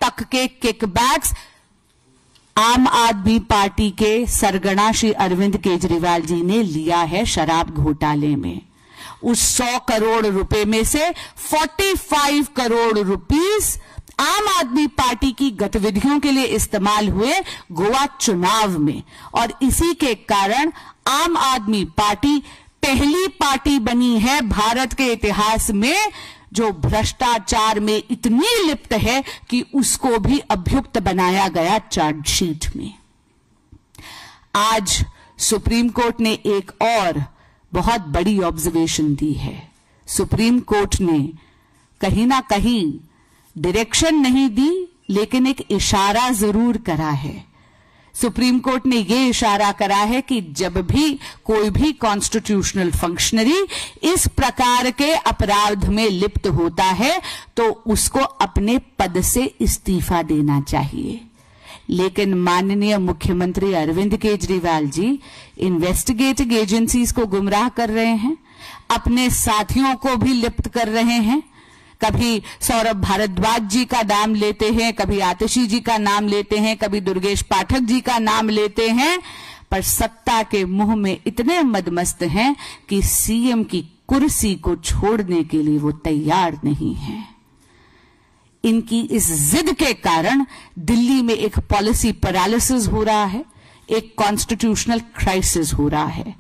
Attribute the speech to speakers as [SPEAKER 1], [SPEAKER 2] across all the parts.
[SPEAKER 1] तक के किकबैक्स आम आदमी पार्टी के सरगना श्री अरविंद केजरीवाल जी ने लिया है शराब घोटाले में। उस 100 करोड़ रुपए में से 45 करोड़ रुपीस आम आदमी पार्टी की गतिविधियों के लिए इस्तेमाल हुए गोवा चुनाव में, और इसी के कारण आम आदमी पार्टी पहली पार्टी बनी है भारत के इतिहास में जो भ्रष्टाचार में इतनी लिप्त है कि उसको भी अभियुक्त बनाया गया चार्जशीट में। आज सुप्रीम कोर्ट ने एक और बहुत बड़ी ऑब्जर्वेशन दी है। सुप्रीम कोर्ट ने कहीं ना कहीं डायरेक्शन नहीं दी, लेकिन एक इशारा जरूर करा है। सुप्रीम कोर्ट ने यह इशारा करा है कि जब भी कोई भी कॉन्स्टिट्यूशनल फंक्शनरी इस प्रकार के अपराध में लिप्त होता है तो उसको अपने पद से इस्तीफा देना चाहिए। लेकिन माननीय मुख्यमंत्री अरविंद केजरीवाल जी इन्वेस्टिगेटिंग एजेंसीज को गुमराह कर रहे हैं, अपने साथियों को भी लिप्त कर रहे हैं। कभी सौरभ भारद्वाज जी का नाम लेते हैं, कभी आतिशी जी का नाम लेते हैं, कभी दुर्गेश पाठक जी का नाम लेते हैं, पर सत्ता के मुंह में इतने मदमस्त हैं कि सीएम की कुर्सी को छोड़ने के लिए वो तैयार नहीं हैं। इनकी इस जिद के कारण दिल्ली में एक पॉलिसी पैरालिसिस हो रहा है, एक कॉन्स्टिट्यूशनल क्राइसिस हो रहा है।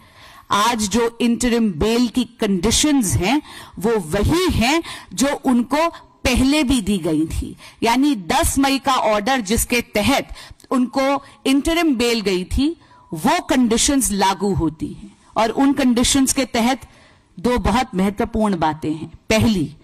[SPEAKER 1] आज जो इंटरिम बेल की कंडीशंस हैं वो वही हैं जो उनको पहले भी दी गई थी, यानी 10 मई का ऑर्डर जिसके तहत उनको इंटरिम बेल गई थी वो कंडीशंस लागू होती हैं। और उन कंडीशंस के तहत दो बहुत महत्वपूर्ण बातें हैं। पहली,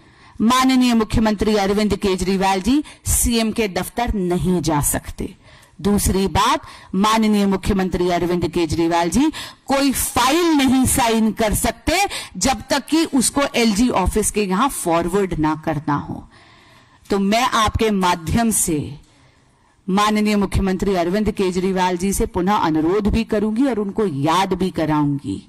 [SPEAKER 1] माननीय मुख्यमंत्री अरविंद केजरीवाल जी सीएम के दफ्तर नहीं जा सकते। दूसरी बात, माननीय मुख्यमंत्री अरविंद केजरीवाल जी कोई फाइल नहीं साइन कर सकते जब तक कि उसको एलजी ऑफिस के यहां फॉरवर्ड ना करना हो। तो मैं आपके माध्यम से माननीय मुख्यमंत्री अरविंद केजरीवाल जी से पुनः अनुरोध भी करूंगी और उनको याद भी कराऊंगी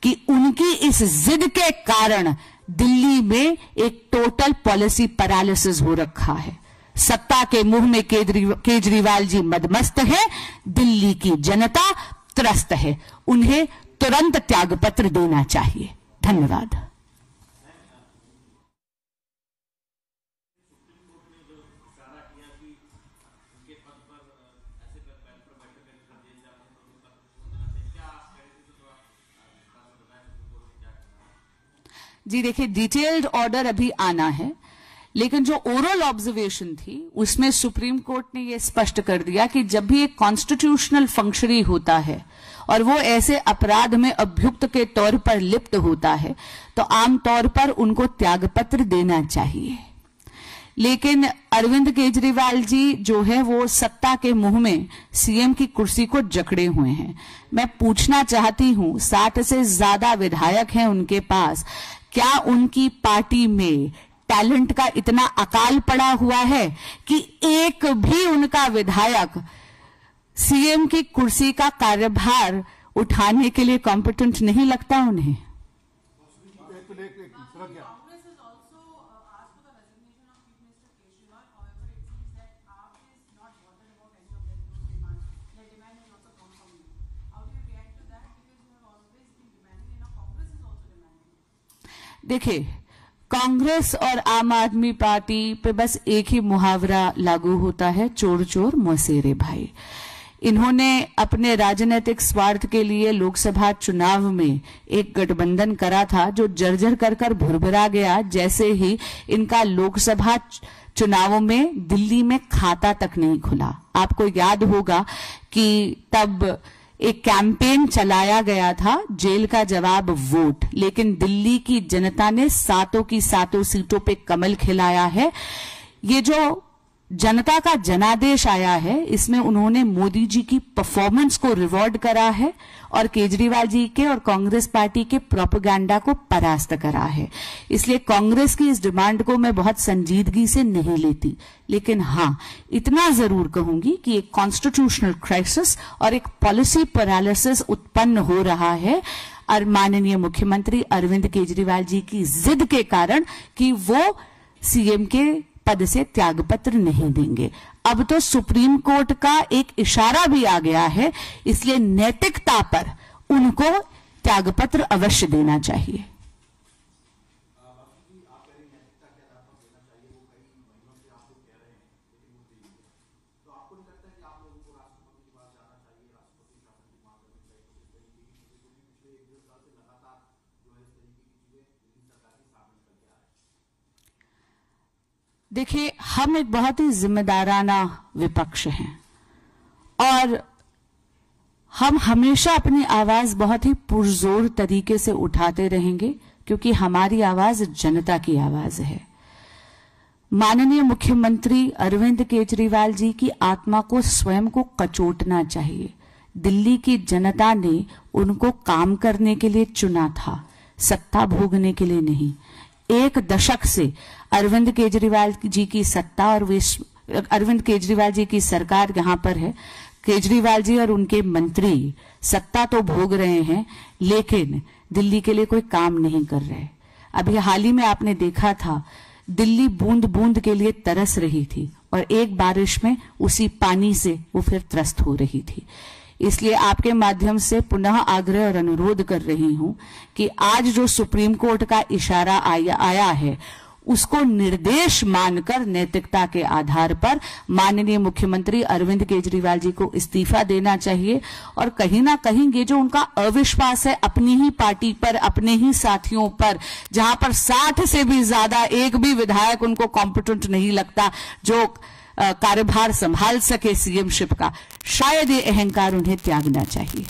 [SPEAKER 1] कि उनकी इस जिद के कारण दिल्ली में एक टोटल पॉलिसी पैरालिसिस हो रखा है। सत्ता के मुंह में केजरीवाल जी मदमस्त है, दिल्ली की जनता त्रस्त है। उन्हें तुरंत त्यागपत्र देना चाहिए। धन्यवाद। जी देखिए, डिटेल्ड ऑर्डर अभी आना है, लेकिन जो ओरल ऑब्जर्वेशन थी उसमें सुप्रीम कोर्ट ने यह स्पष्ट कर दिया कि जब भी एक कॉन्स्टिट्यूशनल फंक्शनरी होता है और वो ऐसे अपराध में अभियुक्त के तौर पर लिप्त होता है तो आमतौर पर उनको त्यागपत्र देना चाहिए। लेकिन अरविंद केजरीवाल जी जो है वो सत्ता के मुंह में सीएम की कुर्सी को जकड़े हुए हैं। मैं पूछना चाहती हूं, 60 से ज्यादा विधायक हैं उनके पास, क्या उनकी पार्टी में टैलेंट का इतना अकाल पड़ा हुआ है कि एक भी उनका विधायक सीएम की कुर्सी का कार्यभार उठाने के लिए कॉम्पिटेंट नहीं लगता उन्हें? देखिए, कांग्रेस और आम आदमी पार्टी पे बस एक ही मुहावरा लागू होता है, चोर चोर मौसेरे भाई। इन्होंने अपने राजनीतिक स्वार्थ के लिए लोकसभा चुनाव में एक गठबंधन करा था जो जर्जर कर कर भुरभुरा गया जैसे ही इनका लोकसभा चुनावों में दिल्ली में खाता तक नहीं खुला। आपको याद होगा कि तब एक कैंपेन चलाया गया था, जेल का जवाब वोट, लेकिन दिल्ली की जनता ने सातों की सातों सीटों पे कमल खिलाया है। ये जो जनता का जनादेश आया है इसमें उन्होंने मोदी जी की परफॉर्मेंस को रिवॉर्ड करा है और केजरीवाल जी के और कांग्रेस पार्टी के प्रोपेगेंडा को परास्त करा है। इसलिए कांग्रेस की इस डिमांड को मैं बहुत संजीदगी से नहीं लेती, लेकिन हां, इतना जरूर कहूंगी कि एक कॉन्स्टिट्यूशनल क्राइसिस और एक पॉलिसी पैरालिसिस उत्पन्न हो रहा है और माननीय मुख्यमंत्री अरविंद केजरीवाल जी की जिद के कारण कि वो सीएम के पद से त्यागपत्र नहीं देंगे। अब तो सुप्रीम कोर्ट का एक इशारा भी आ गया है, इसलिए नैतिकता पर उनको त्यागपत्र अवश्य देना चाहिए। देखिए, हम एक बहुत ही जिम्मेदाराना विपक्ष हैं और हम हमेशा अपनी आवाज बहुत ही पुरजोर तरीके से उठाते रहेंगे, क्योंकि हमारी आवाज जनता की आवाज है। माननीय मुख्यमंत्री अरविंद केजरीवाल जी की आत्मा को स्वयं को कचोटना चाहिए। दिल्ली की जनता ने उनको काम करने के लिए चुना था, सत्ता भोगने के लिए नहीं। एक दशक से अरविंद केजरीवाल जी की सत्ता और अरविंद केजरीवाल जी की सरकार यहां पर है। केजरीवाल जी और उनके मंत्री सत्ता तो भोग रहे हैं, लेकिन दिल्ली के लिए कोई काम नहीं कर रहे। अभी हाल ही में आपने देखा था, दिल्ली बूंद बूंद के लिए तरस रही थी और एक बारिश में उसी पानी से वो फिर त्रस्त हो रही थी। इसलिए आपके माध्यम से पुनः आग्रह और अनुरोध कर रही हूं कि आज जो सुप्रीम कोर्ट का इशारा आया है, उसको निर्देश मानकर नैतिकता के आधार पर माननीय मुख्यमंत्री अरविंद केजरीवाल जी को इस्तीफा देना चाहिए। और कहीं ना कहीं ये जो उनका अविश्वास है अपनी ही पार्टी पर, अपने ही साथियों पर, जहां पर 60 से भी ज्यादा एक भी विधायक उनको कॉम्पिटेंट नहीं लगता जो कार्यभार संभाल सके सीएमशिप का, शायद ये अहंकार उन्हें त्यागना चाहिए।